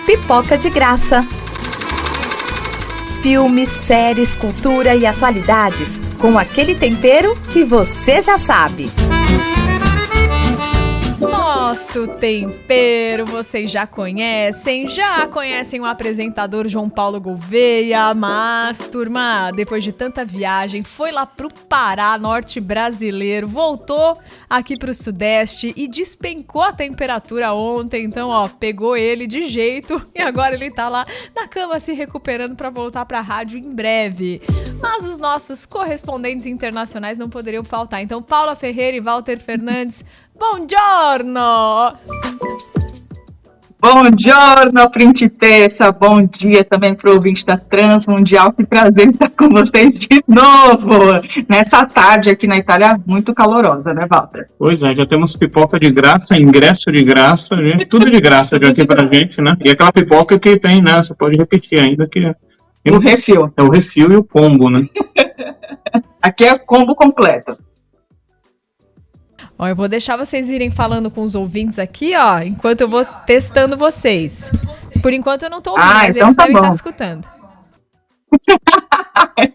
Pipoca de graça. Filmes, séries, cultura e atualidades, com aquele tempero que você já sabe. Nosso tempero, vocês já conhecem o apresentador João Paulo Gouveia, mas, turma, depois de tanta viagem, foi lá pro Pará, norte brasileiro, voltou aqui pro Sudeste e despencou a temperatura ontem, então, ó, pegou ele de jeito e agora ele tá lá na cama se recuperando pra voltar pra rádio em breve. Mas os nossos correspondentes internacionais não poderiam faltar, então Paula Ferreira e Walter Fernandes, buongiorno! Buongiorno, principessa! Bom dia também para o ouvinte da Transmundial. Que prazer estar com vocês de novo nessa tarde aqui na Itália, muito calorosa, né, Walter? Pois é, já temos pipoca de graça, ingresso de graça, gente, tudo de graça já aqui pra gente, né? E aquela pipoca que tem, né? Você pode repetir ainda que... O refil. É o refil e o combo, né? Aqui é o combo completo. Ó, eu vou deixar vocês irem falando com os ouvintes aqui, ó, enquanto eu vou testando vocês. Por enquanto eu não tô ouvindo, mas então eles tá devem bom. estar escutando.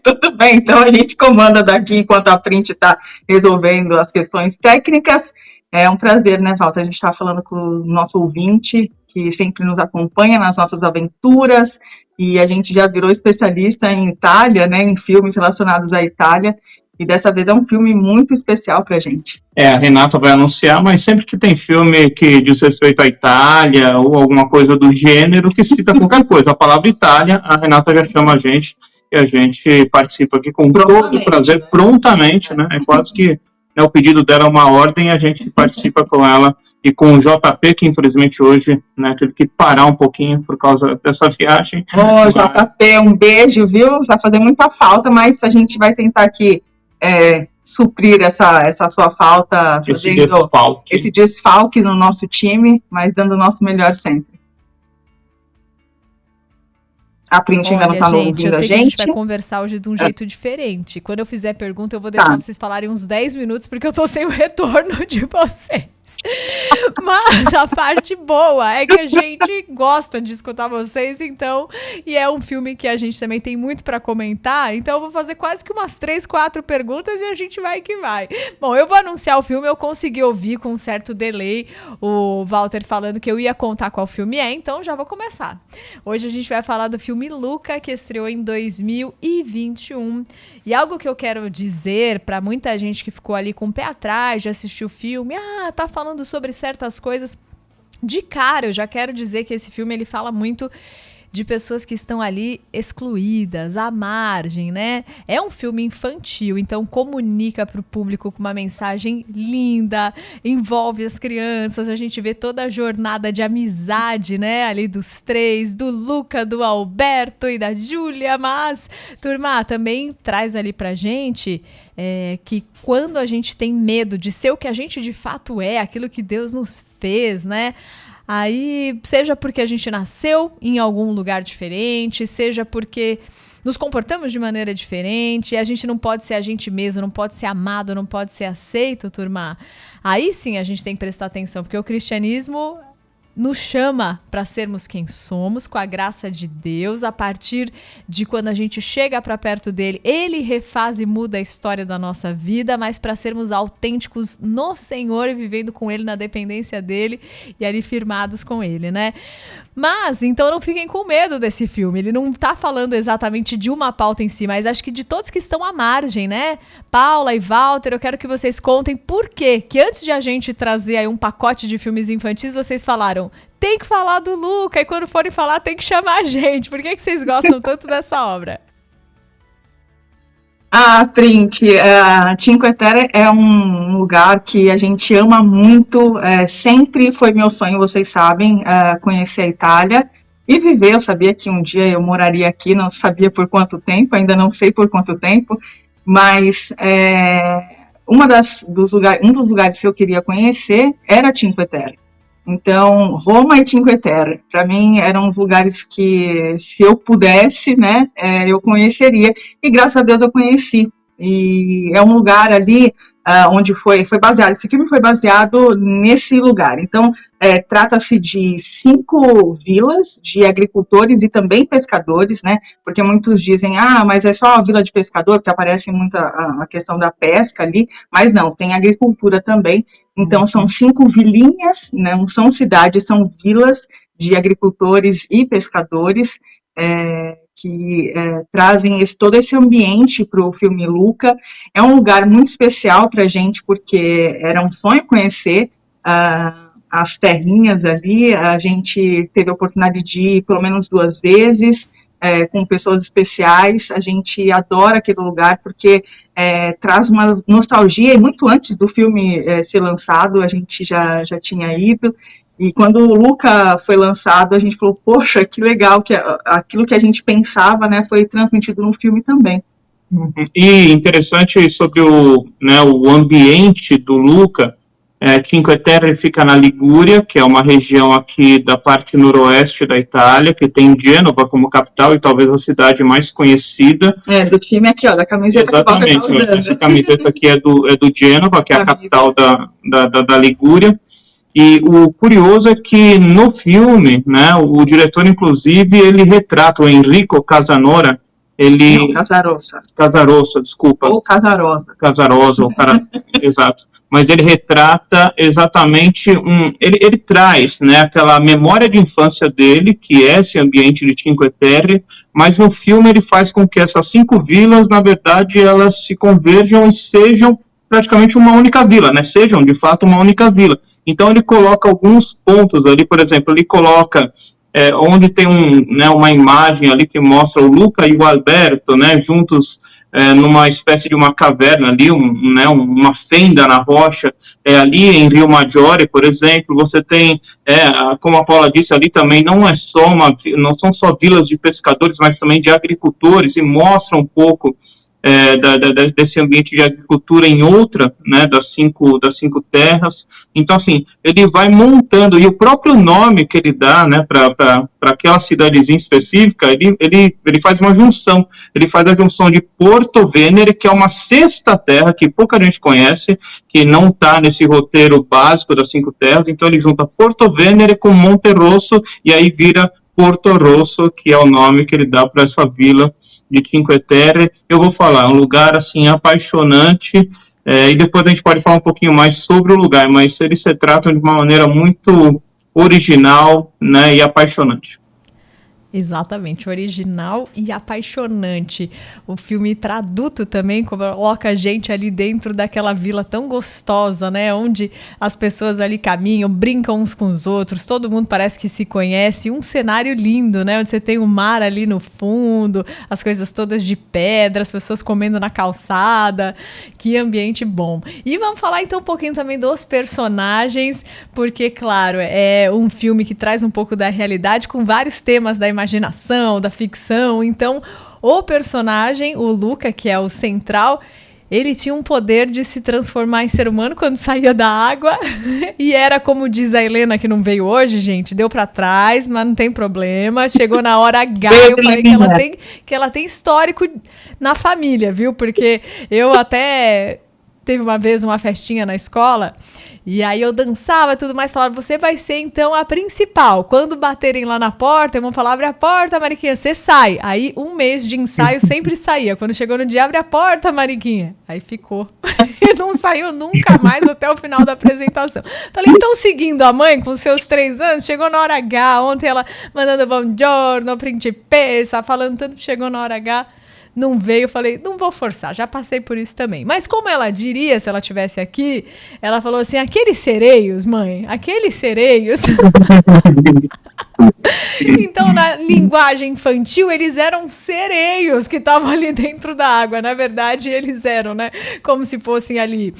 Tudo bem, então a gente comanda daqui enquanto a Print está resolvendo as questões técnicas. É um prazer, né, Walter? A gente está falando com o nosso ouvinte, que sempre nos acompanha nas nossas aventuras, e a gente já virou especialista em Itália, né, em filmes relacionados à Itália, e dessa vez é um filme muito especial pra gente. A Renata vai anunciar, mas sempre que tem filme que diz respeito à Itália ou alguma coisa do gênero, que cita qualquer coisa, a palavra Itália, a Renata já chama a gente e a gente participa aqui com todo prazer, prontamente, né? É quase que, né, o pedido dela é uma ordem, a gente participa com ela e com o JP, que infelizmente hoje, né, teve que parar um pouquinho por causa dessa viagem. JP, um beijo, viu? Vai fazer muita falta, mas a gente vai tentar aqui suprir essa sua falta, fazendo esse desfalque no nosso time, mas dando o nosso melhor sempre. A Print ainda não está ouvindo a gente. Que a gente vai conversar hoje de um jeito diferente. Quando eu fizer pergunta, eu vou deixar vocês falarem uns 10 minutos, porque eu tô sem o retorno de vocês. Mas a parte boa é que a gente gosta de escutar vocês, então, e é um filme que a gente também tem muito pra comentar, então eu vou fazer quase que umas 3, 4 perguntas e a gente vai que vai. Bom, eu vou anunciar o filme, eu consegui ouvir com um certo delay o Walter falando que eu ia contar qual filme é, então já vou começar. Hoje a gente vai falar do filme Luca, que estreou em 2021, e algo que eu quero dizer pra muita gente que ficou ali com o pé atrás de assistir o filme, tá falando sobre certas coisas, de cara eu já quero dizer que esse filme ele fala muito de pessoas que estão ali excluídas, à margem, né? É um filme infantil, então comunica para o público com uma mensagem linda, envolve as crianças, a gente vê toda a jornada de amizade, né? Ali dos três, do Luca, do Alberto e da Júlia, mas, turma, também traz ali pra gente que quando a gente tem medo de ser o que a gente de fato é, aquilo que Deus nos fez, né? Aí, seja porque a gente nasceu em algum lugar diferente, seja porque nos comportamos de maneira diferente, a gente não pode ser a gente mesmo, não pode ser amado, não pode ser aceito, turma. Aí sim a gente tem que prestar atenção, porque o cristianismo nos chama para sermos quem somos, com a graça de Deus, a partir de quando a gente chega para perto dele, ele refaz e muda a história da nossa vida, mas para sermos autênticos no Senhor e vivendo com ele na dependência dele e ali firmados com ele, né? Mas, então não fiquem com medo desse filme, ele não tá falando exatamente de uma pauta em si, mas acho que de todos que estão à margem, né? Paula e Walter, eu quero que vocês contem por quê que antes de a gente trazer aí um pacote de filmes infantis, vocês falaram, tem que falar do Luca, e quando forem falar tem que chamar a gente. Por que vocês gostam tanto dessa obra? Print, Cinque Terre é um lugar que a gente ama muito, sempre foi meu sonho, vocês sabem, conhecer a Itália e viver. Eu sabia que um dia eu moraria aqui, não sabia por quanto tempo, ainda não sei por quanto tempo, mas um dos lugares que eu queria conhecer era Cinque Terre. Então, Roma e Cinque Terre, para mim, eram os lugares que, se eu pudesse, né, eu conheceria. E, graças a Deus, eu conheci. E é um lugar ali onde foi baseado. Esse filme foi baseado nesse lugar. Então, trata-se de 5 vilas de agricultores e também pescadores, né? Porque muitos dizem, mas é só a vila de pescador, porque aparece muito a questão da pesca ali, mas não, tem agricultura também. Então, são 5 vilinhas, não são cidades, são vilas de agricultores e pescadores, que trazem todo esse ambiente para o filme Luca. É um lugar muito especial para a gente, porque era um sonho conhecer as terrinhas ali. A gente teve a oportunidade de ir pelo menos 2 vezes, com pessoas especiais. A gente adora aquele lugar, porque traz uma nostalgia, e muito antes do filme ser lançado, a gente já tinha ido. E quando o Luca foi lançado, a gente falou, poxa, que legal, que aquilo que a gente pensava, né, foi transmitido no filme também. E interessante sobre o ambiente do Luca, Cinque Terre fica na Ligúria, que é uma região aqui da parte noroeste da Itália, que tem Gênova como capital e talvez a cidade mais conhecida. Do time aqui, da camiseta. Exatamente, essa camiseta aqui é do Gênova, que é a capital da Ligúria. E o curioso é que no filme, né, o diretor, inclusive, ele retrata o Enrico Casanora, Casarossa, desculpa. Ou Casarosa, o cara, exato. Mas ele retrata exatamente ele traz, né, aquela memória de infância dele, que é esse ambiente de Cinque Terre, mas no filme ele faz com que essas 5 vilas, na verdade, elas se converjam e sejam praticamente uma única vila, né? Sejam, de fato, uma única vila. Então, ele coloca alguns pontos ali, por exemplo, ele coloca onde tem uma imagem ali que mostra o Luca e o Alberto, né, juntos numa espécie de uma caverna ali, uma fenda na rocha, ali em Rio Maggiore, por exemplo. Você tem, como a Paula disse ali também, não são só vilas de pescadores, mas também de agricultores, e mostra um pouco desse ambiente de agricultura em outra, né, das cinco terras. Então, assim, ele vai montando, e o próprio nome que ele dá, né, para aquela cidadezinha específica, ele faz uma junção. Ele faz a junção de Porto Venere, que é uma 6ª terra que pouca gente conhece, que não está nesse roteiro básico das 5 terras. Então, ele junta Porto Venere com Monte Rosso, e aí vira Porto Rosso, que é o nome que ele dá para essa vila de Cinque Terre. Eu vou falar, é um lugar assim apaixonante, e depois a gente pode falar um pouquinho mais sobre o lugar, mas eles se tratam de uma maneira muito original, né, e apaixonante. Exatamente, original e apaixonante. O filme para adulto também coloca a gente ali dentro daquela vila tão gostosa, né? Onde as pessoas ali caminham, brincam uns com os outros, todo mundo parece que se conhece. Um cenário lindo, né? Onde você tem o mar ali no fundo, as coisas todas de pedra, as pessoas comendo na calçada. Que ambiente bom. E vamos falar então um pouquinho também dos personagens, porque, claro, é um filme que traz um pouco da realidade com vários temas da imaginação, da ficção. Então, o personagem, o Luca, que é o central, ele tinha um poder de se transformar em ser humano quando saía da água. E era como diz a Helena, que não veio hoje, gente, deu pra trás, mas não tem problema. Chegou na hora H, eu falei que ela tem histórico na família, viu? Porque eu até teve uma vez uma festinha na escola, e aí eu dançava e tudo mais, falaram, você vai ser então a principal. Quando baterem lá na porta, vão falar, abre a porta, Mariquinha, você sai. Aí 1 mês de ensaio sempre saía. Quando chegou no dia, abre a porta, Mariquinha. Aí ficou. E não saiu nunca mais até o final da apresentação. Falei, então seguindo a mãe com seus 3 anos, chegou na hora H, ontem ela mandando buongiorno, principessa, falando tanto, chegou na hora H, não veio, falei, não vou forçar, já passei por isso também. Mas como ela diria, se ela estivesse aqui, ela falou assim, aqueles sereios, mãe, aqueles sereios. Então, na linguagem infantil, eles eram sereios que estavam ali dentro da água. Na verdade, eles eram, né, como se fossem ali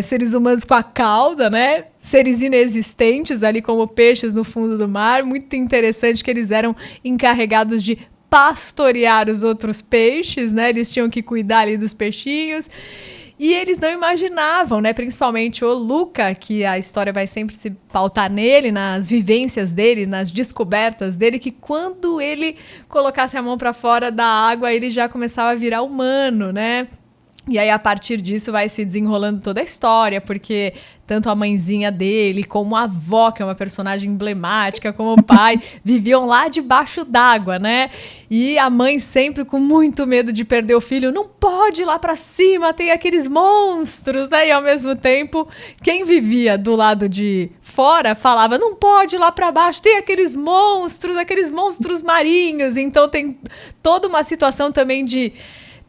seres humanos com a cauda, né, seres inexistentes ali como peixes no fundo do mar. Muito interessante que eles eram encarregados de pastorear os outros peixes, né? Eles tinham que cuidar ali dos peixinhos. E eles não imaginavam, né? Principalmente o Luca, que a história vai sempre se pautar nele, nas vivências dele, nas descobertas dele, que quando ele colocasse a mão para fora da água, ele já começava a virar humano, né? E aí, a partir disso, vai se desenrolando toda a história, porque tanto a mãezinha dele, como a avó, que é uma personagem emblemática, como o pai, viviam lá debaixo d'água, né? E a mãe sempre com muito medo de perder o filho. Não pode ir lá pra cima, tem aqueles monstros, né? E ao mesmo tempo, quem vivia do lado de fora falava, não pode ir lá pra baixo, tem aqueles monstros marinhos. Então tem toda uma situação também de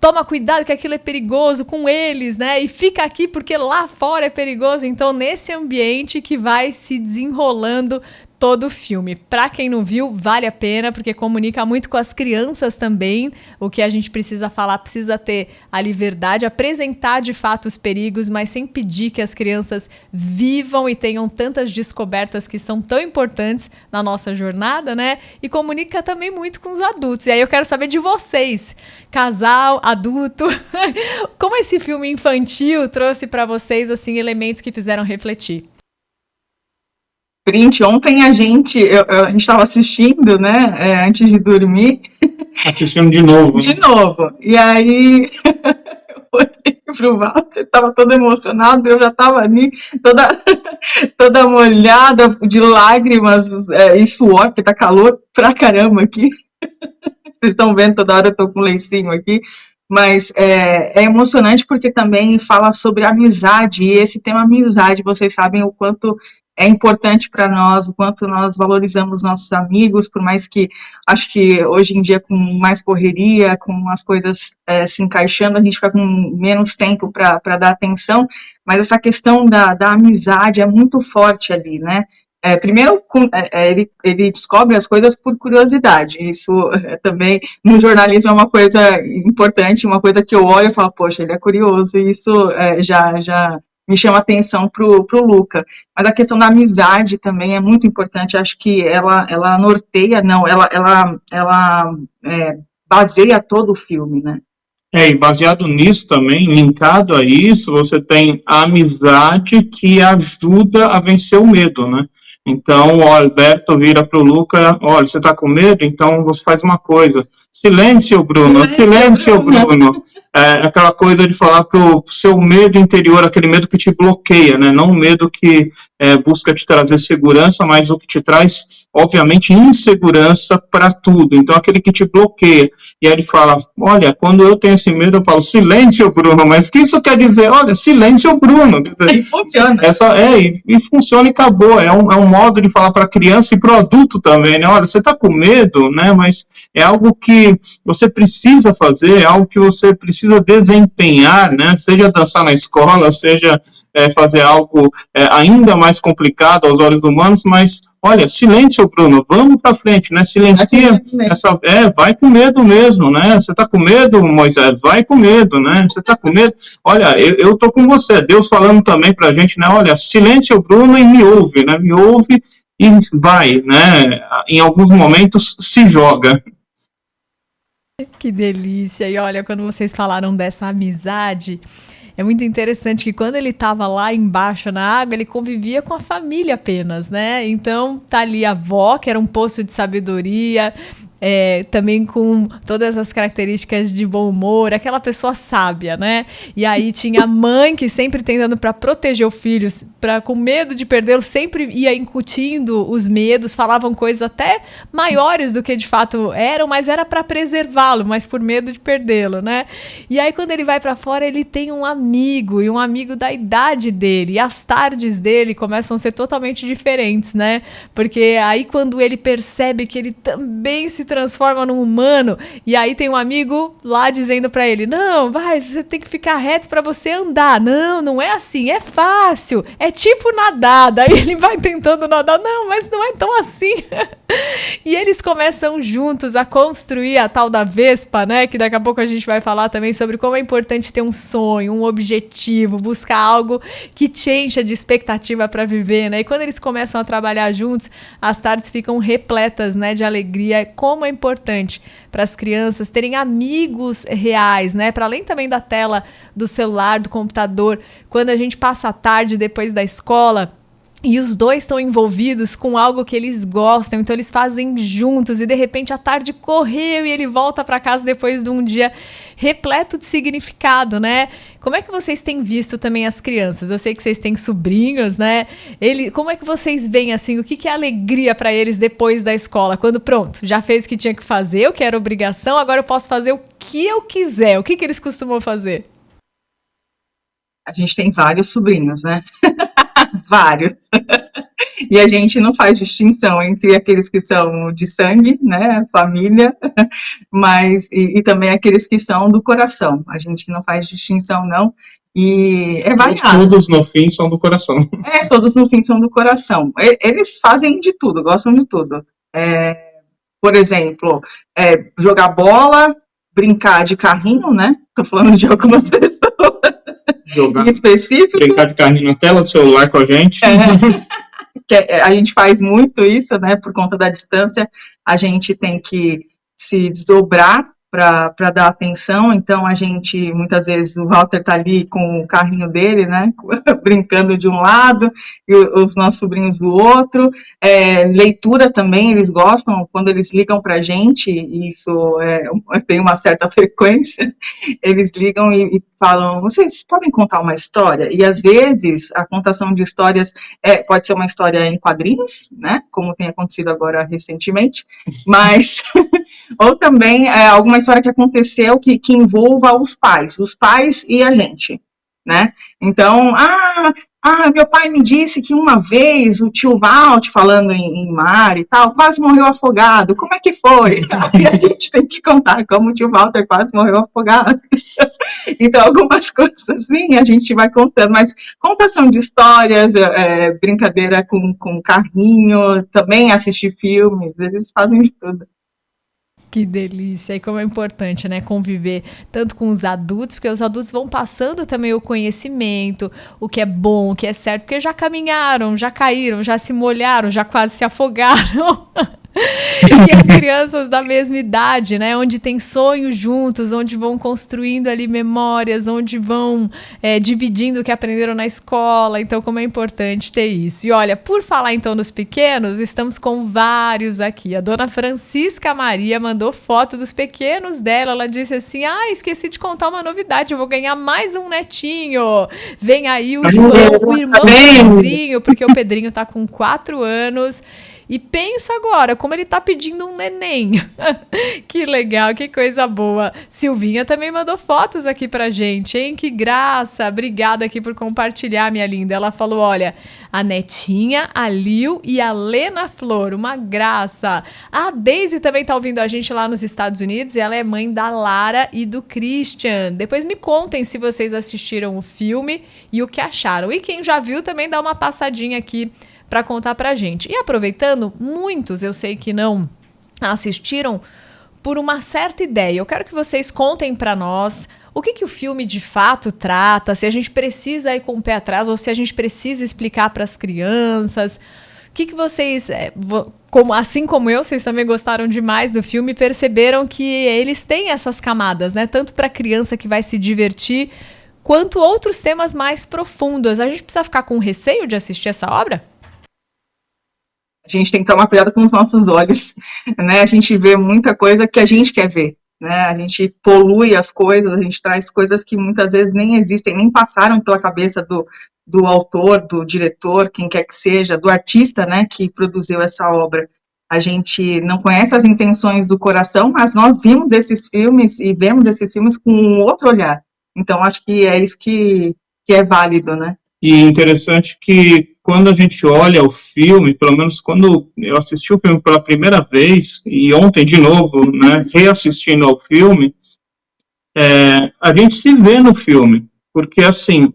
toma cuidado que aquilo é perigoso com eles, né? E fica aqui porque lá fora é perigoso. Então, nesse ambiente que vai se desenrolando todo o filme. Pra quem não viu, vale a pena, porque comunica muito com as crianças também. O que a gente precisa falar, precisa ter a liberdade, apresentar de fato os perigos, mas sem pedir que as crianças vivam e tenham tantas descobertas que são tão importantes na nossa jornada, né? E comunica também muito com os adultos. E aí eu quero saber de vocês, casal, adulto, como esse filme infantil trouxe pra vocês, assim, elementos que fizeram refletir? Print, ontem a gente estava assistindo, né, antes de dormir. Assistindo de novo. De novo. E aí eu olhei pro Walter, estava todo emocionado, eu já estava ali, toda molhada de lágrimas e suor, porque tá calor pra caramba aqui. Vocês estão vendo, toda hora eu tô com um lencinho aqui. Mas é emocionante porque também fala sobre amizade, e esse tema amizade, vocês sabem o quanto é importante para nós, o quanto nós valorizamos nossos amigos, por mais que, acho que hoje em dia com mais correria, com as coisas se encaixando, a gente fica com menos tempo para dar atenção, mas essa questão da amizade é muito forte ali, né? Primeiro, ele descobre as coisas por curiosidade. Isso também, no jornalismo, é uma coisa importante, uma coisa que eu olho e falo, poxa, ele é curioso, e isso já me chama atenção pro Luca. Mas a questão da amizade também é muito importante, acho que ela norteia, não, ela baseia todo o filme, né? E baseado nisso também, linkado a isso, você tem a amizade que ajuda a vencer o medo, né? Então, o Alberto vira para o Luca, olha, você está com medo? Então você faz uma coisa. Silêncio, Bruno, silêncio, Bruno. Aquela coisa de falar para o seu medo interior, aquele medo que te bloqueia, né? Não o medo que busca te trazer segurança, mas o que te traz, obviamente, insegurança para tudo. Então, aquele que te bloqueia. E aí ele fala, olha, quando eu tenho esse medo, eu falo, silêncio, Bruno, mas o que isso quer dizer? Olha, silêncio, Bruno. E funciona. E funciona e acabou. É um modo de falar para a criança e para o adulto também, né? Olha, você está com medo, né? Mas é algo que você precisa fazer, é algo que você precisa desempenhar, né? Seja dançar na escola, seja fazer algo ainda mais complicado aos olhos humanos, mas olha, silêncio, Bruno, vamos para frente, né? Silencia, vai com medo mesmo, né? Você tá com medo, Moisés? Vai com medo, né? Você tá com medo? Olha, eu tô com você. Deus falando também pra gente, né? Olha, silêncio, Bruno, e me ouve, né? Me ouve e vai, né? Em alguns momentos se joga. Que delícia! E olha, quando vocês falaram dessa amizade, é muito interessante que quando ele estava lá embaixo na água, ele convivia com a família apenas, né? Então, tá ali a avó, que era um poço de sabedoria, também com todas as características de bom humor, aquela pessoa sábia, né? E aí tinha a mãe que sempre tentando para proteger o filho, com medo de perdê-lo, sempre ia incutindo os medos, falavam coisas até maiores do que de fato eram, mas era para preservá-lo, mas por medo de perdê-lo, né? E aí quando ele vai para fora, ele tem um amigo, e um amigo da idade dele, e as tardes dele começam a ser totalmente diferentes, né? Porque aí quando ele percebe que ele também se transforma num humano, e aí tem um amigo lá dizendo pra ele, não, você tem que ficar reto pra você andar, não é assim, é fácil, é tipo nadar, daí ele vai tentando nadar, não, mas não é tão assim, e eles começam juntos a construir a tal da Vespa, né, que daqui a pouco a gente vai falar também sobre como é importante ter um sonho, um objetivo, buscar algo que te encha de expectativa pra viver, né, e quando eles começam a trabalhar juntos, as tardes ficam repletas, né, de alegria, como é importante para as crianças terem amigos reais, né? Para além também da tela do celular, do computador, quando a gente passa a tarde depois da escola, e os dois estão envolvidos com algo que eles gostam, então eles fazem juntos e de repente a tarde correu e ele volta para casa depois de um dia repleto de significado, né? Como é que vocês têm visto também as crianças? Eu sei que vocês têm sobrinhos, né? Como é que vocês veem assim, o que é alegria para eles depois da escola? Quando pronto, já fez o que tinha que fazer, o que era obrigação, agora eu posso fazer o que eu quiser. O que eles costumam fazer? A gente tem vários sobrinhos, né? Vários. E a gente não faz distinção entre aqueles que são de sangue, né, família, mas e também aqueles que são do coração. A gente não faz distinção, não. E é variado. Todos no fim são do coração. Todos no fim são do coração. Eles fazem de tudo, gostam de tudo. Por exemplo, jogar bola, brincar de carrinho, né? Tô falando de algumas pessoas. Jogar, em específico. Brincar de carrinho na tela do celular com a gente. A gente faz muito isso, né? Por conta da distância, a gente tem que se desdobrar para dar atenção. Então, a gente, muitas vezes, o Walter tá ali com o carrinho dele, né? Brincando de um lado e os nossos sobrinhos do outro. Leitura também, eles gostam. Quando eles ligam para a gente, isso tem uma certa frequência, eles ligam e falam, vocês podem contar uma história? E, às vezes, a contação de histórias pode ser uma história em quadrinhos, né? Como tem acontecido agora recentemente, mas... ou também alguma história que aconteceu que envolva os pais e a gente, né? Então, meu pai me disse que uma vez o tio Walt, falando em mar e tal, quase morreu afogado. Como é que foi? Aí a gente tem que contar como o tio Walter quase morreu afogado. Então, algumas coisas assim a gente vai contando, mas contação de histórias, brincadeira com carrinho, também assistir filmes, eles fazem de tudo. Que delícia, e como é importante, né, conviver tanto com os adultos, porque os adultos vão passando também o conhecimento, o que é bom, o que é certo, porque já caminharam, já caíram, já se molharam, já quase se afogaram. E as crianças da mesma idade, né, onde tem sonhos juntos, onde vão construindo ali memórias, onde vão dividindo o que aprenderam na escola, então como é importante ter isso. E olha, por falar então nos pequenos, estamos com vários aqui. A dona Francisca Maria mandou foto dos pequenos dela, ela disse assim, esqueci de contar uma novidade, eu vou ganhar mais um netinho. Vem aí o João, o irmão do Pedrinho, porque o Pedrinho tá com 4 anos. E pensa agora, como ele tá pedindo um neném. Que legal, que coisa boa. Silvinha também mandou fotos aqui pra gente, hein? Que graça. Obrigada aqui por compartilhar, minha linda. Ela falou, olha, a Netinha, a Lil e a Lena Flor, uma graça. A Daisy também tá ouvindo a gente lá nos Estados Unidos e ela é mãe da Lara e do Christian. Depois me contem se vocês assistiram o filme e o que acharam. E quem já viu também dá uma passadinha aqui para contar pra gente. E aproveitando, muitos eu sei que não assistiram por uma certa ideia. Eu quero que vocês contem para nós o que o filme de fato trata, se a gente precisa ir com o pé atrás ou se a gente precisa explicar para as crianças. O que vocês, assim como eu, vocês também gostaram demais do filme, perceberam que eles têm essas camadas, né? Tanto para a criança que vai se divertir, quanto outros temas mais profundos. A gente precisa ficar com receio de assistir essa obra? A gente tem que tomar cuidado com os nossos olhos, né? A gente vê muita coisa que a gente quer ver, né? A gente polui as coisas, a gente traz coisas que muitas vezes nem existem, nem passaram pela cabeça do autor, do diretor, quem quer que seja, do artista, né, que produziu essa obra. A gente não conhece as intenções do coração, mas nós vimos esses filmes e vemos esses filmes com um outro olhar. Então, acho que é isso que é válido, né? E interessante que quando a gente olha o filme, pelo menos quando eu assisti o filme pela primeira vez, e ontem de novo, né, reassistindo ao filme, a gente se vê no filme, porque assim,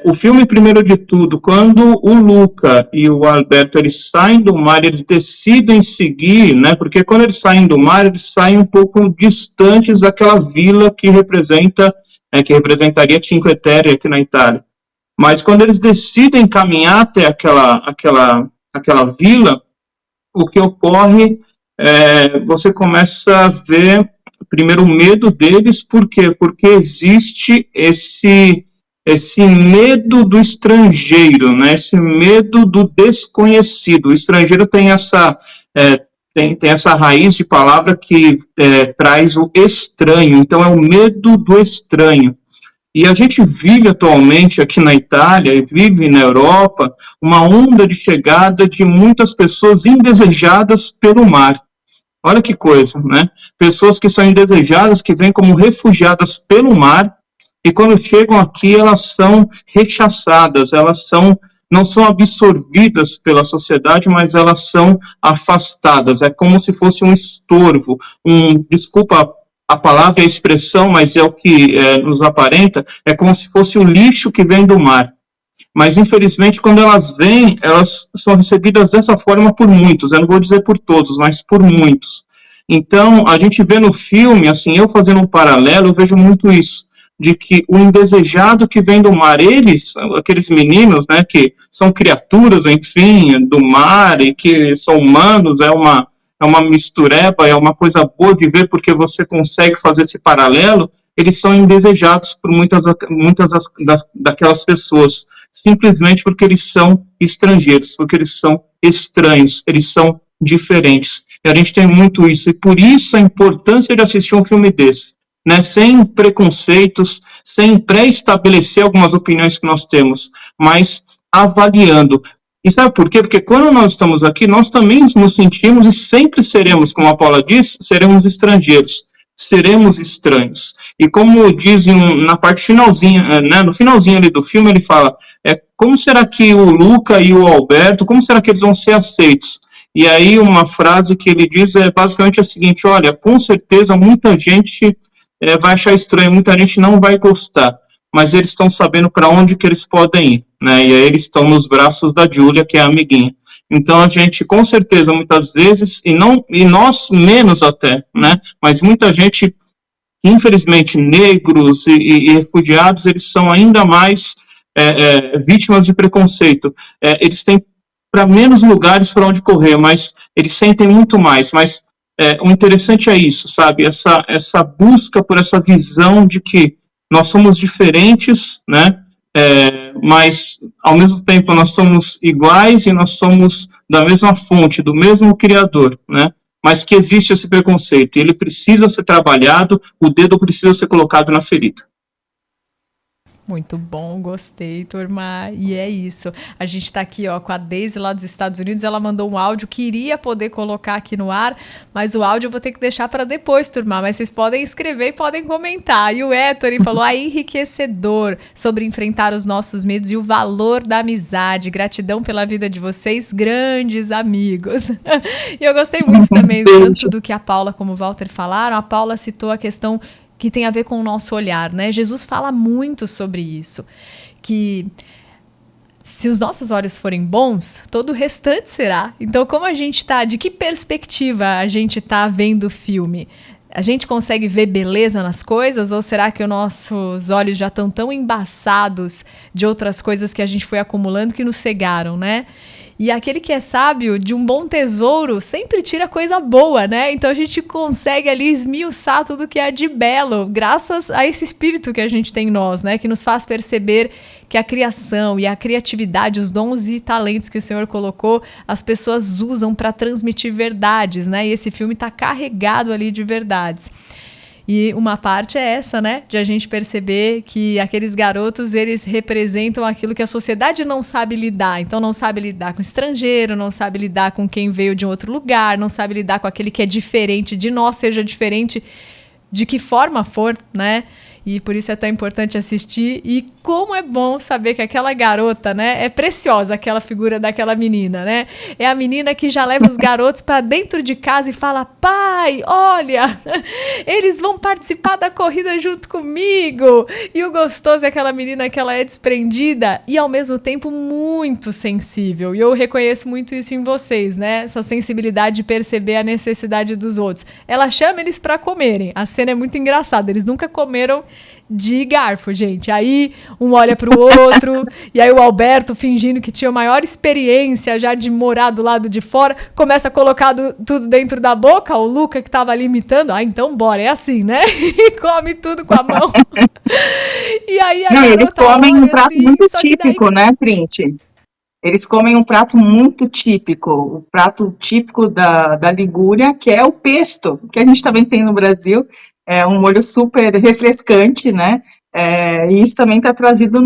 o filme, primeiro de tudo, quando o Luca e o Alberto, eles saem do mar, eles decidem seguir, né, porque quando eles saem do mar, eles saem um pouco distantes daquela vila que representaria Cinque Terre aqui na Itália. Mas quando eles decidem caminhar até aquela vila, o que ocorre você começa a ver, primeiro, o medo deles. Por quê? Porque existe esse medo do estrangeiro, né? Esse medo do desconhecido. O estrangeiro tem essa tem essa raiz de palavra que traz o estranho. Então é o medo do estranho. E a gente vive atualmente aqui na Itália e vive na Europa uma onda de chegada de muitas pessoas indesejadas pelo mar. Olha que coisa, né? Pessoas que são indesejadas, que vêm como refugiadas pelo mar, e quando chegam aqui elas são rechaçadas, não são absorvidas pela sociedade, mas elas são afastadas. É como se fosse um estorvo, desculpa a palavra e a expressão, mas é o que nos aparenta, é como se fosse o lixo que vem do mar. Mas, infelizmente, quando elas vêm, elas são recebidas dessa forma por muitos. Eu não vou dizer por todos, mas por muitos. Então, a gente vê no filme, assim, eu fazendo um paralelo, eu vejo muito isso, de que o indesejado que vem do mar, eles, aqueles meninos, né, que são criaturas, enfim, do mar, e que são humanos, é uma mistureba, é uma coisa boa de ver, porque você consegue fazer esse paralelo, eles são indesejados por muitas daquelas pessoas, simplesmente porque eles são estrangeiros, porque eles são estranhos, eles são diferentes. E a gente tem muito isso, e por isso a importância de assistir um filme desse, né, sem preconceitos, sem pré-estabelecer algumas opiniões que nós temos, mas avaliando. E sabe por quê? Porque quando nós estamos aqui, nós também nos sentimos e sempre seremos, como a Paula diz, seremos estrangeiros, seremos estranhos. E como diz na parte finalzinha, né, no finalzinho ali do filme, ele fala, como será que o Luca e o Alberto, como será que eles vão ser aceitos? E aí uma frase que ele diz é basicamente a seguinte, olha, com certeza muita gente vai achar estranho, muita gente não vai gostar, mas eles estão sabendo para onde que eles podem ir, né? E aí eles estão nos braços da Júlia, que é a amiguinha. Então a gente, com certeza, muitas vezes, e nós menos até, né? Mas muita gente, infelizmente, negros e refugiados, eles são ainda mais vítimas de preconceito. Eles têm para menos lugares para onde correr, mas eles sentem muito mais. Mas o interessante é isso, sabe? Essa busca por essa visão de que nós somos diferentes, né? Mas, ao mesmo tempo, nós somos iguais e nós somos da mesma fonte, do mesmo Criador, né? Mas que existe esse preconceito, e ele precisa ser trabalhado, o dedo precisa ser colocado na ferida. Muito bom, gostei, turma. E é isso. A gente tá aqui, ó, com a Daisy lá dos Estados Unidos. Ela mandou um áudio, queria poder colocar aqui no ar, mas o áudio eu vou ter que deixar para depois, turma. Mas vocês podem escrever e podem comentar. E o Héctor falou, enriquecedor sobre enfrentar os nossos medos e o valor da amizade. Gratidão pela vida de vocês, grandes amigos. E eu gostei muito também, tanto do que a Paula como o Walter falaram. A Paula citou a questão que tem a ver com o nosso olhar, né? Jesus fala muito sobre isso, que se os nossos olhos forem bons, todo o restante será. Então, como a gente tá, de que perspectiva a gente tá vendo o filme? A gente consegue ver beleza nas coisas, ou será que os nossos olhos já estão tão embaçados de outras coisas que a gente foi acumulando que nos cegaram, né? E aquele que é sábio, de um bom tesouro, sempre tira coisa boa, né? Então a gente consegue ali esmiuçar tudo que é de belo, graças a esse espírito que a gente tem em nós, né? Que nos faz perceber que a criação e a criatividade, os dons e talentos que o Senhor colocou, as pessoas usam para transmitir verdades, né? E esse filme está carregado ali de verdades. E uma parte é essa, né? De a gente perceber que aqueles garotos, eles representam aquilo que a sociedade não sabe lidar. Então, não sabe lidar com estrangeiro, não sabe lidar com quem veio de um outro lugar, não sabe lidar com aquele que é diferente de nós, seja diferente de que forma for, né? E por isso é tão importante assistir. E como é bom saber que aquela garota, né, é preciosa, aquela figura daquela menina, né? É a menina que já leva os garotos para dentro de casa e fala, pai, olha, eles vão participar da corrida junto comigo. E o gostoso é aquela menina que ela é desprendida e ao mesmo tempo muito sensível. E eu reconheço muito isso em vocês, né? Essa sensibilidade de perceber a necessidade dos outros. Ela chama eles para comerem. A cena é muito engraçada. Eles nunca comeram de garfo, gente. Aí um olha pro outro, e aí o Alberto, fingindo que tinha maior experiência já de morar do lado de fora, começa a colocar tudo dentro da boca, o Luca que tava ali imitando, então bora, é assim, né? E come tudo com a mão. E aí Não, eles comem um prato assim, muito só que daí... típico, né, Print? Eles comem um prato muito típico, o prato típico da Ligúria, que é o pesto, que a gente também tem no Brasil. É um molho super refrescante, né? E isso também está trazido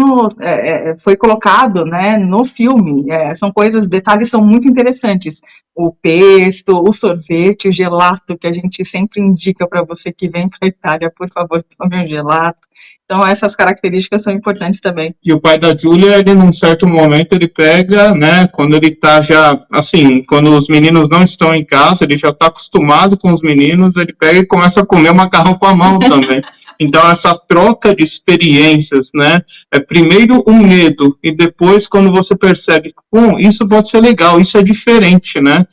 foi colocado, né, no filme. São coisas, detalhes são muito interessantes. O pesto, o sorvete, o gelato, que a gente sempre indica para você que vem para a Itália, por favor, tome um gelato. Então, essas características são importantes também. E o pai da Júlia, ele num certo momento, ele pega, né, quando ele tá já, assim, quando os meninos não estão em casa, ele já tá acostumado com os meninos, ele pega e começa a comer o macarrão com a mão também. Então, essa troca de experiências, né, primeiro o medo, e depois quando você percebe, isso pode ser legal, isso é diferente, né,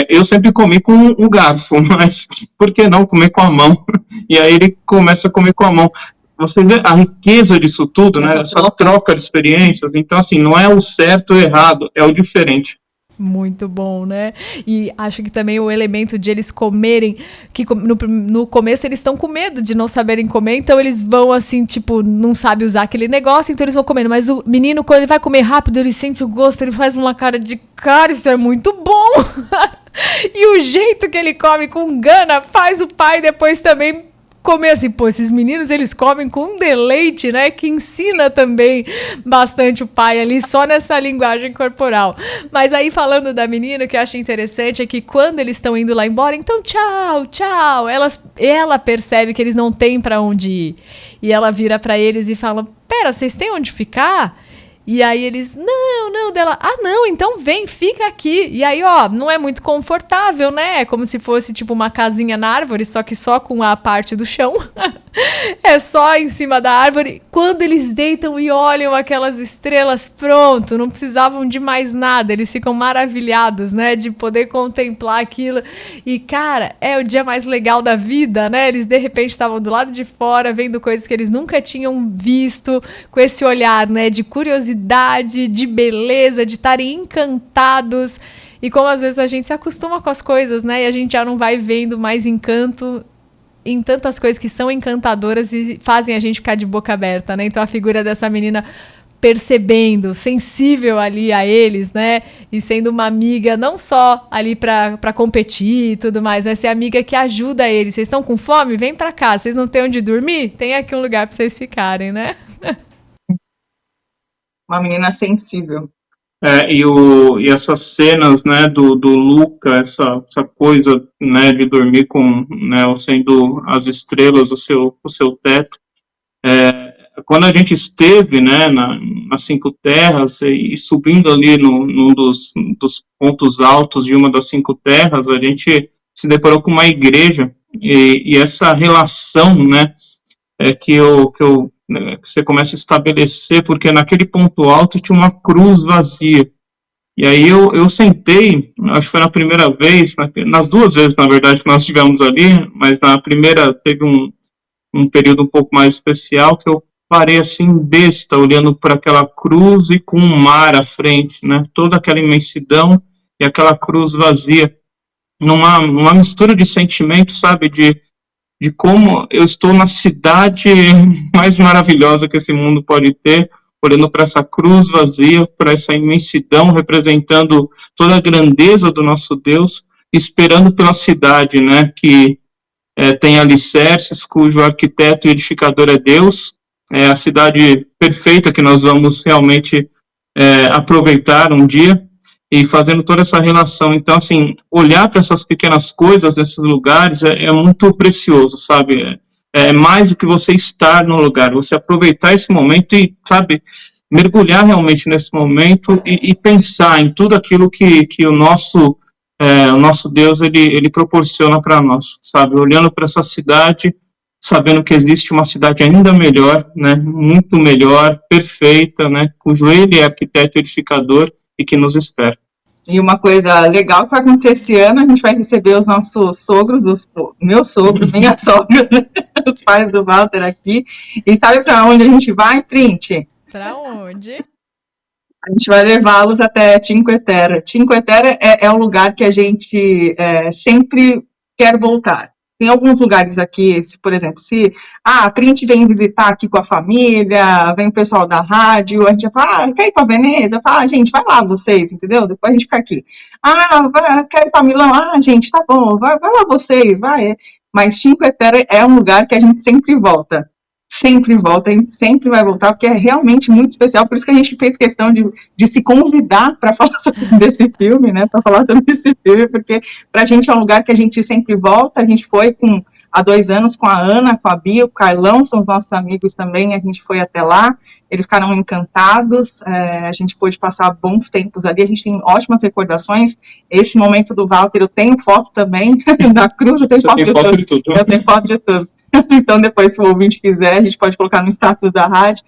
eu sempre comi com um garfo, mas por que não comer com a mão? E aí ele começa a comer com a mão. Você vê a riqueza disso tudo, né? Essa troca de experiências. Então, assim, não é o certo ou errado, é o diferente. Muito bom, né? E acho que também o elemento de eles comerem, que no começo eles estão com medo de não saberem comer, então eles vão assim, tipo, não sabe usar aquele negócio, então eles vão comendo. Mas o menino, quando ele vai comer rápido, ele sente o gosto, ele faz uma cara de, cara, isso é muito bom! E o jeito que ele come com gana faz o pai depois também comer assim, pô, esses meninos, eles comem com um deleite, né, que ensina também bastante o pai ali, só nessa linguagem corporal. Mas aí, falando da menina, o que eu acho interessante é que quando eles estão indo lá embora, então tchau, tchau, ela percebe que eles não têm pra onde ir, e ela vira pra eles e fala, pera, vocês têm onde ficar? E aí eles, não, dela, não, então vem, fica aqui. E aí, não é muito confortável, né? É como se fosse tipo uma casinha na árvore, só que só com a parte do chão. É só em cima da árvore. Quando eles deitam e olham aquelas estrelas, pronto, não precisavam de mais nada. Eles ficam maravilhados, né? De poder contemplar aquilo. E, cara, é o dia mais legal da vida, né? Eles, de repente, estavam do lado de fora, vendo coisas que eles nunca tinham visto, com esse olhar, né? De curiosidade, de beleza, de estarem encantados. E como, às vezes, a gente se acostuma com as coisas, né? E a gente já não vai vendo mais encanto em tantas coisas que são encantadoras e fazem a gente ficar de boca aberta, né? Então a figura dessa menina percebendo, sensível ali a eles, né? E sendo uma amiga não só ali para competir e tudo mais, mas ser amiga que ajuda eles. Vocês estão com fome? Vem para cá. Vocês não têm onde dormir? Tem aqui um lugar para vocês ficarem, né? Uma menina sensível. E essas cenas, né, do Luca, essa coisa, né, de dormir com, né, sendo as estrelas o seu teto. Quando a gente esteve, né, nas Cinco Terras e subindo ali num dos pontos altos de uma das Cinco Terras, a gente se deparou com uma igreja e essa relação, né, que você começa a estabelecer, porque naquele ponto alto tinha uma cruz vazia. E aí eu sentei, acho que foi na primeira vez, nas duas vezes, na verdade, que nós estivemos ali, mas na primeira teve um período um pouco mais especial, que eu parei assim, besta, olhando para aquela cruz e com um mar à frente, né? Toda aquela imensidão e aquela cruz vazia. Numa mistura de sentimentos, sabe, de como eu estou na cidade mais maravilhosa que esse mundo pode ter, olhando para essa cruz vazia, para essa imensidão, representando toda a grandeza do nosso Deus, esperando pela cidade, né, que tem alicerces, cujo arquiteto e edificador é Deus, é a cidade perfeita que nós vamos realmente aproveitar um dia, e fazendo toda essa relação. Então, assim, olhar para essas pequenas coisas nesses lugares é muito precioso, sabe? É mais do que você estar no lugar, você aproveitar esse momento e, sabe, mergulhar realmente nesse momento e pensar em tudo aquilo que o nosso Deus, ele proporciona para nós, sabe? Olhando para essa cidade, sabendo que existe uma cidade ainda melhor, né? Muito melhor, perfeita, né? Cujo ele é arquiteto e edificador, e que nos espera. E uma coisa legal que vai acontecer esse ano, a gente vai receber os nossos sogros, meus sogros, minha sogra, os pais do Walter aqui. E sabe para onde a gente vai, Trinity? Para onde? A gente vai levá-los até Cinque Terre. Cinque Terre é um lugar que a gente sempre quer voltar. Tem alguns lugares aqui, por exemplo, se a Trinity vem visitar aqui com a família, vem o pessoal da rádio, a gente vai falar, quer ir para Veneza? Fala, gente, vai lá vocês, entendeu? Depois a gente fica aqui. Quer ir para Milão? Gente, tá bom, vai lá vocês, vai. Mas Cinque Terre é um lugar que a gente sempre volta. Sempre volta, a gente sempre vai voltar, porque é realmente muito especial, por isso que a gente fez questão de se convidar para falar desse filme, né, para falar sobre esse filme, porque para a gente é um lugar que a gente sempre volta. A gente foi há 2 anos com a Ana, com a Bia, o Carlão, são os nossos amigos também, a gente foi até lá, eles ficaram encantados, a gente pôde passar bons tempos ali, a gente tem ótimas recordações. Esse momento do Walter, eu tenho foto também, da cruz, eu tenho foto de tudo. Eu tenho foto de tudo. Então, depois, se o ouvinte quiser, a gente pode colocar no status da rádio.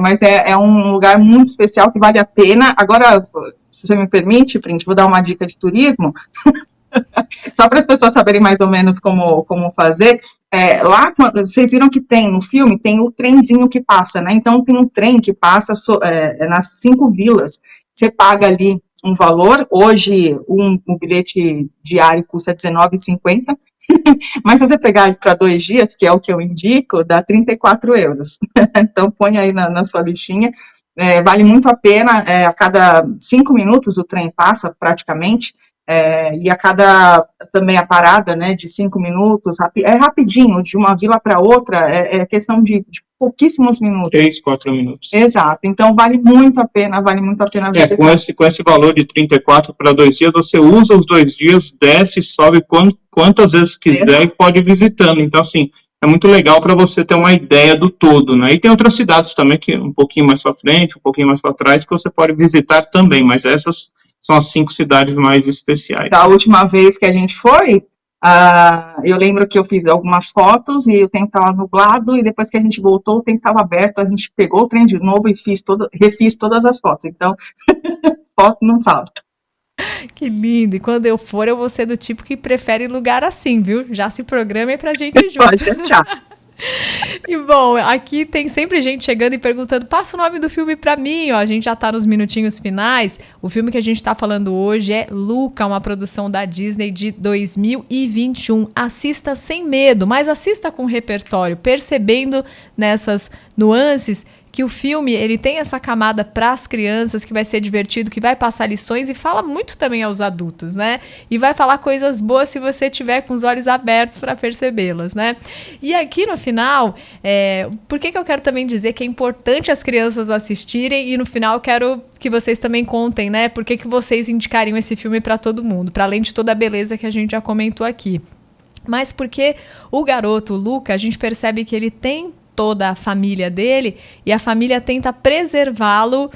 Mas é um lugar muito especial que vale a pena. Agora, se você me permite, Print, vou dar uma dica de turismo. Só para as pessoas saberem mais ou menos como fazer. Lá, vocês viram que tem no filme, tem o trenzinho que passa, né? Então, tem um trem que passa nas 5 vilas. Você paga ali um valor. Hoje, um bilhete diário custa R$19,50. Mas se você pegar para 2 dias, que é o que eu indico, dá €34. Então, põe aí na sua listinha. Vale muito a pena. A cada 5 minutos o trem passa, praticamente. E a cada, também a parada, né, de 5 minutos, é rapidinho, de uma vila para outra, é questão de pouquíssimos minutos. 3, 4 minutos. Exato, então vale muito a pena visitar. Com esse valor de 34 para 2 dias, você usa os 2 dias, desce, sobe quantas vezes quiser e pode ir visitando. Então, assim, é muito legal para você ter uma ideia do todo, né? E tem outras cidades também, que um pouquinho mais para frente, um pouquinho mais para trás, que você pode visitar também, mas essas são as 5 cidades mais especiais. Da última vez que a gente foi, eu lembro que eu fiz algumas fotos e o tempo estava nublado, e depois que a gente voltou, o tempo estava aberto, a gente pegou o trem de novo e refiz todas as fotos. Então, foto não falta. Que lindo! E quando eu for, eu vou ser do tipo que prefere lugar assim, viu? Já se programe pra gente ir junto. Pode deixar. E bom, aqui tem sempre gente chegando e perguntando, passa o nome do filme pra mim, ó, a gente já tá nos minutinhos finais. O filme que a gente tá falando hoje é Luca, uma produção da Disney de 2021. Assista sem medo, mas assista com repertório, percebendo nessas nuances que o filme, ele tem essa camada para as crianças, que vai ser divertido, que vai passar lições e fala muito também aos adultos, né? E vai falar coisas boas se você tiver com os olhos abertos para percebê-las, né? E aqui no final, por que eu quero também dizer que é importante as crianças assistirem, e no final eu quero que vocês também contem, né? Por que vocês indicariam esse filme para todo mundo, para além de toda a beleza que a gente já comentou aqui. Mas porque o garoto, o Luca, a gente percebe que ele tem toda a família dele, e a família tenta preservá-lo.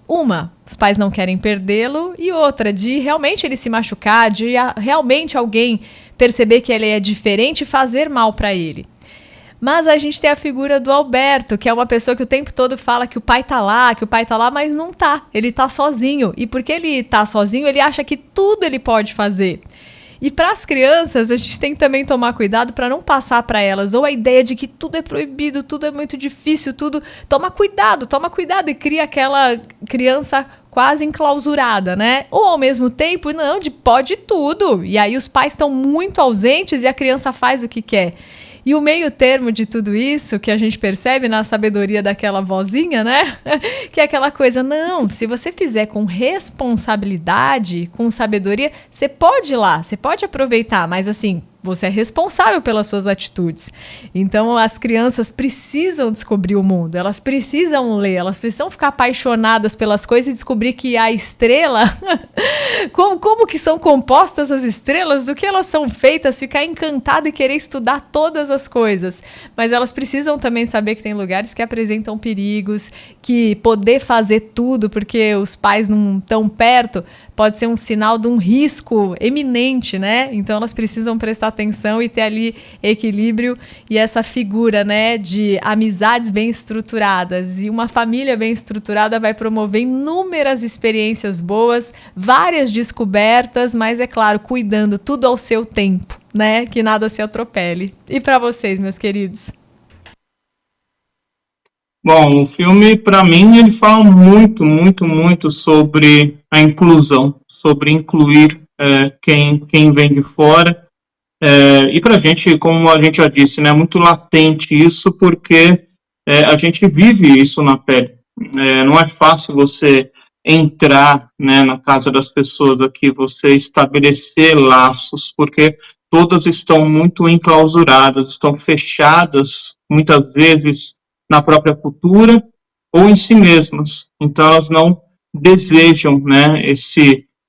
Os pais não querem perdê-lo, e outra, de realmente ele se machucar, de realmente alguém perceber que ele é diferente e fazer mal para ele. Mas a gente tem a figura do Alberto, que é uma pessoa que o tempo todo fala que o pai tá lá, mas não tá. Ele tá sozinho. E porque ele tá sozinho, ele acha que tudo ele pode fazer. E para as crianças, a gente tem que também tomar cuidado para não passar para elas ou a ideia de que tudo é proibido, tudo é muito difícil, tudo... Toma cuidado e cria aquela criança quase enclausurada, né? Ou ao mesmo tempo, não, pode tudo. E aí os pais estão muito ausentes e a criança faz o que quer. E o meio termo de tudo isso, que a gente percebe na sabedoria daquela vozinha, né? Que é aquela coisa, não, se você fizer com responsabilidade, com sabedoria, você pode ir lá, você pode aproveitar, mas assim, você é responsável pelas suas atitudes. Então, as crianças precisam descobrir o mundo, elas precisam ler, elas precisam ficar apaixonadas pelas coisas e descobrir que a estrela, como que são compostas as estrelas, do que elas são feitas, ficar encantada e querer estudar todas as coisas. Mas elas precisam também saber que tem lugares que apresentam perigos, que poder fazer tudo porque os pais não estão perto, pode ser um sinal de um risco eminente, né? Então elas precisam prestar atenção e ter ali equilíbrio e essa figura, né, de amizades bem estruturadas. E uma família bem estruturada vai promover inúmeras experiências boas, várias descobertas, mas é claro, cuidando tudo ao seu tempo, né? Que nada se atropele. E para vocês, meus queridos? Bom, o filme, para mim, ele fala muito sobre a inclusão, sobre incluir quem vem de fora. E para a gente, como a gente já disse, né, é muito latente isso, porque a gente vive isso na pele. Não é fácil você entrar, né, na casa das pessoas aqui, você estabelecer laços, porque todas estão muito enclausuradas, estão fechadas, muitas vezes, na própria cultura ou em si mesmas. Então, elas não desejam, né,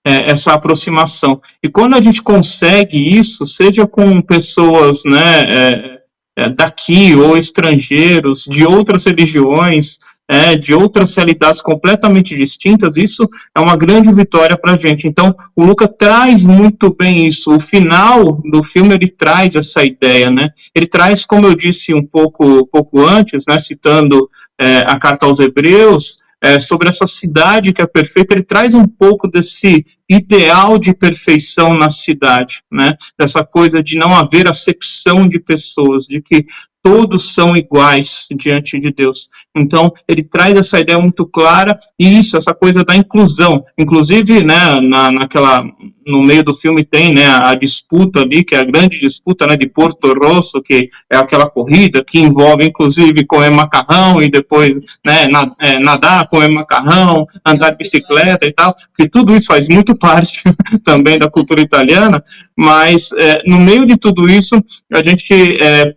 essa aproximação. E quando a gente consegue isso, seja com pessoas, né, daqui ou estrangeiros, de outras religiões, de outras realidades completamente distintas, isso é uma grande vitória para a gente. Então, o Luca traz muito bem isso. O final do filme, ele traz essa ideia, né? Ele traz, como eu disse um pouco antes, né, citando a carta aos Hebreus, sobre essa cidade que é perfeita, ele traz um pouco desse ideal de perfeição na cidade, né? Dessa coisa de não haver acepção de pessoas, de que todos são iguais diante de Deus. Então, ele traz essa ideia muito clara, e isso, essa coisa da inclusão. Inclusive, né, no meio do filme tem, né, a disputa ali, que é a grande disputa, né, de Porto Rosso, que é aquela corrida que envolve, inclusive, comer macarrão e depois, né, nadar, comer macarrão, andar de bicicleta e tal, que tudo isso faz muito parte também da cultura italiana, mas no meio de tudo isso, a gente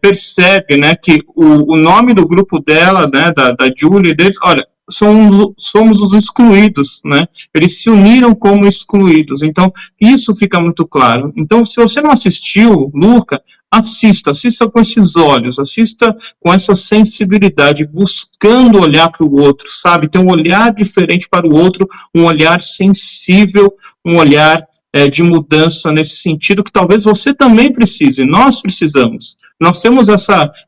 percebe, né, que o nome do grupo dela, né, da Julie, deles, olha, somos os excluídos, né? Eles se uniram como excluídos. Então, isso fica muito claro. Então, se você não assistiu, Luca, assista com esses olhos, assista com essa sensibilidade, buscando olhar para o outro, sabe? Ter um olhar diferente para o outro, um olhar sensível, um olhar de mudança nesse sentido, que talvez você também precise, nós precisamos. Nós temos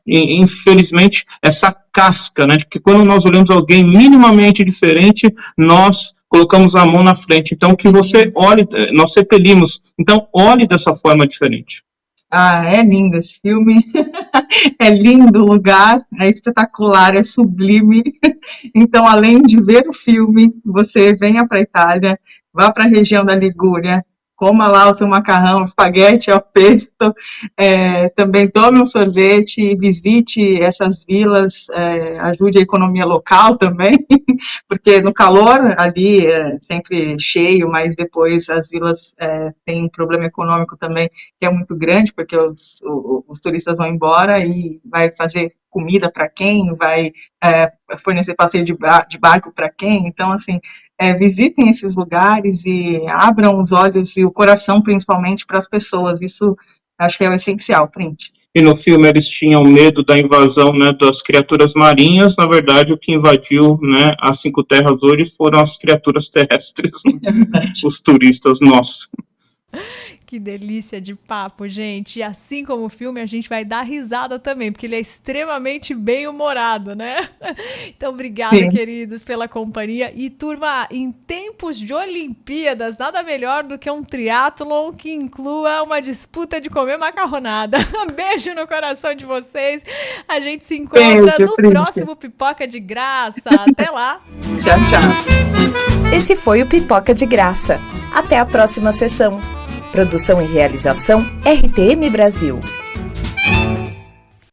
infelizmente, essa casca, né, de que quando nós olhamos alguém minimamente diferente, nós colocamos a mão na frente. Então, que você olhe, nós repelimos, então olhe dessa forma diferente. Ah, é lindo esse filme, é lindo o lugar, é espetacular, é sublime. Então, além de ver o filme, você venha para a Itália, vá para a região da Ligúria, coma lá o seu macarrão, espaguete ao pesto, também tome um sorvete, visite essas vilas, ajude a economia local também, porque no calor ali é sempre cheio, mas depois as vilas têm um problema econômico também que é muito grande, porque os turistas vão embora e vai fazer comida para quem, vai fornecer passeio de barco para quem, então assim, visitem esses lugares e abram os olhos e o coração principalmente para as pessoas, isso acho que é o essencial, Print. E no filme eles tinham medo da invasão, né, das criaturas marinhas, na verdade o que invadiu, né, as 5 terras hoje foram as criaturas terrestres, os turistas nossos. Que delícia de papo, gente. E assim como o filme, a gente vai dar risada também, porque ele é extremamente bem-humorado, né? Então, obrigada, Sim. queridos, pela companhia. E, turma, em tempos de Olimpíadas, nada melhor do que um triatlon que inclua uma disputa de comer macarronada. Um beijo no coração de vocês. A gente se encontra no próximo Pipoca de Graça. Até lá. Tchau, tchau. Esse foi o Pipoca de Graça. Até a próxima sessão. Produção e realização RTM Brasil.